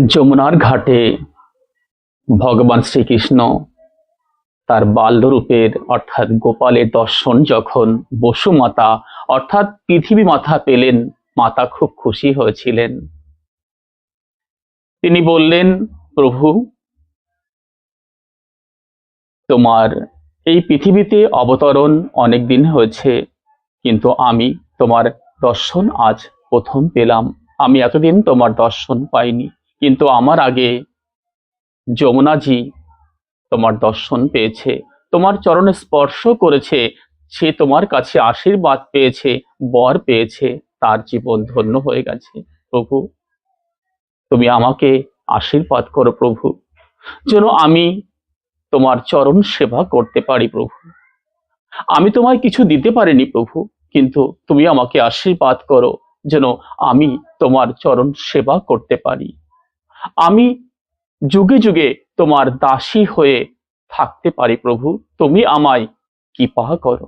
যমুনার ঘাটে ভগবান শ্রীকৃষ্ণ তার বাল্যরূপের অর্থাৎ গোপালের দর্শন যখন বসুমাতা অর্থাৎ পৃথিবী মাতা পেলেন, মাতা খুব খুশি হয়েছিলেন। তিনি বললেন, প্রভু, তোমার এই পৃথিবীতে অবতরণ অনেক দিন হয়েছে, কিন্তু আমি তোমার দর্শন আজ প্রথম পেলাম। আমি এতদিন তোমার দর্শন পাইনি, কিন্তু আমার আগে যমুনাজি তোমার দর্শন পেয়েছে, তোমার চরণে স্পর্শ করেছে, সে তোমার কাছে আশীর্বাদ পেয়েছে, বর পেয়েছে, তার জীবন ধন্য হয়ে গেছে। প্রভু, তুমি আমাকে আশীর্বাদ করো প্রভু, যেন আমি তোমার চরণ সেবা করতে পারি প্রভু। আমি তোমায় কিছু দিতে পারিনি প্রভু, কিন্তু তুমি আমাকে আশীর্বাদ করো যেন আমি তোমার চরণ সেবা করতে পারি। আমি যুগে যুগে তোমার দাসী হয়ে থাকতে পারি প্রভু, তুমি আমায় কৃপা করো।